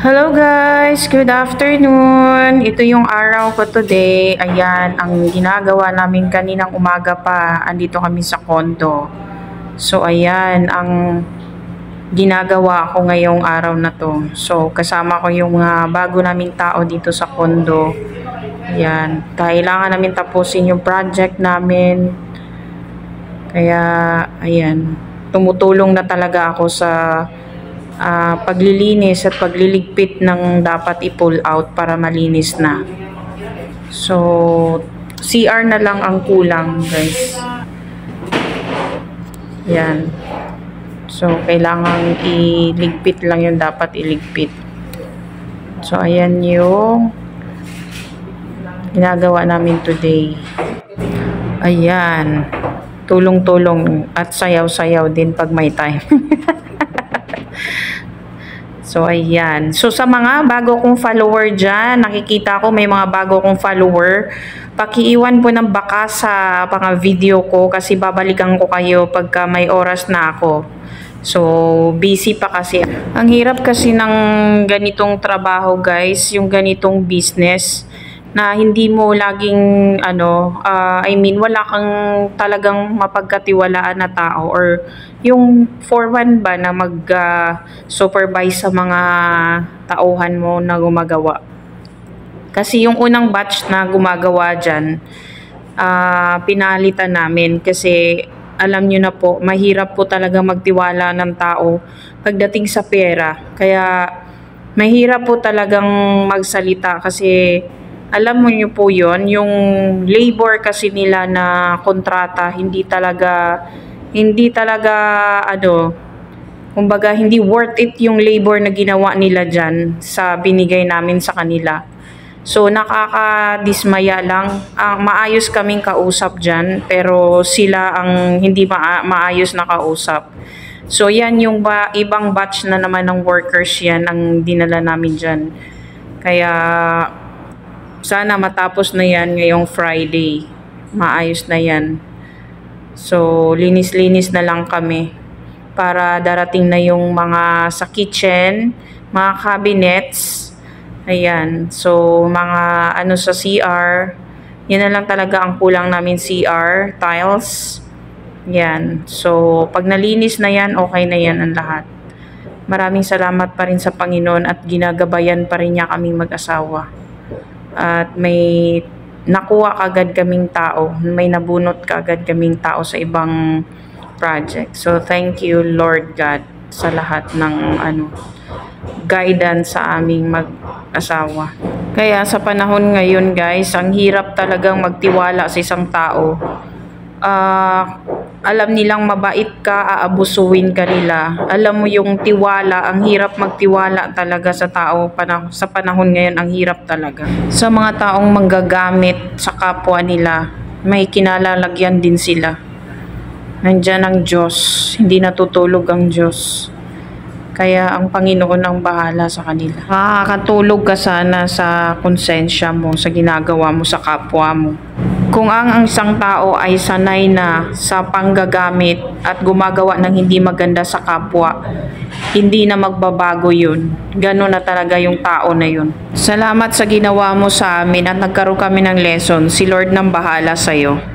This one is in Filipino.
Hello guys! Good afternoon! Ito yung araw ko today. Ayan, ang ginagawa namin kaninang umaga pa. Andito kami sa condo. So ayan, ang ginagawa ko ngayong araw na to. So kasama ko yung mga bago naming tao dito sa condo. Ayan, kailangan namin tapusin yung project namin. Kaya ayan, tumutulong na talaga ako sa paglilinis at pagliligpit ng dapat i-pull out para malinis na. So, CR na lang ang kulang, guys. Yan. So, kailangan iligpit lang yung dapat iligpit. So, ayan yung ginagawa namin today. Ayan. Tulong-tulong at sayaw-sayaw din pag may time. So, ayan. So, sa mga bago kong follower dyan, nakikita ko may mga bago kong follower. Pakiiwan po ng baka sa mga video ko kasi babalikan ko kayo pagka may oras na ako. So, busy pa kasi. Ang hirap kasi ng ganitong trabaho, guys, yung ganitong business na hindi mo laging wala kang talagang mapagkatiwalaan na tao or yung foreman ba na mag-supervise sa mga tauhan mo na gumagawa. Kasi yung unang batch na gumagawa dyan, pinalitan namin kasi alam nyo na po, mahirap po talaga magtiwala ng tao pagdating sa pera. Kaya mahirap po talagang magsalita kasi alam mo niyo po yon, yung labor kasi nila na kontrata, hindi talaga kumbaga hindi worth it yung labor na ginawa nila dyan sa binigay namin sa kanila. So nakakadismaya lang. Maayos kaming kausap dyan, pero sila ang hindi maayos na kausap. So yan yung ibang batch na naman ng workers, yan ang dinala namin dyan. Kaya sana matapos na yan ngayong Friday. Maayos na yan. So, linis-linis na lang kami para darating na yung mga sa kitchen, mga cabinets. Ayan. So, mga sa CR. Yan na lang talaga ang kulang namin, CR, tiles. Yan. So, pag nalinis na yan, okay na yan ang lahat. Maraming salamat pa rin sa Panginoon at ginagabayan pa rin niya kaming mag-asawa. At may nakuha kagad kaming tao, may nabunot kagad kaming tao sa ibang project. So thank you Lord God sa lahat ng guidance sa aming mag-asawa. Kaya sa panahon ngayon, guys, ang hirap talagang magtiwala sa isang tao. Alam nilang mabait ka, aabusuin ka nila. Alam mo yung tiwala, ang hirap magtiwala talaga sa tao. Sa panahon ngayon, ang hirap talaga. Sa mga taong manggagamit sa kapwa nila, may kinalalagyan din sila. Nandyan ang Diyos, hindi natutulog ang Diyos. Kaya ang Panginoon ang bahala sa kanila. Makakatulog ka sana sa konsensya mo, sa ginagawa mo sa kapwa mo. Kung ang isang tao ay sanay na sa panggagamit at gumagawa ng hindi maganda sa kapwa, hindi na magbabago yun. Gano'n na talaga yung tao na yun. Salamat sa ginawa mo sa amin at nagkaroon kami ng lesson. Si Lord nang bahala sa'yo.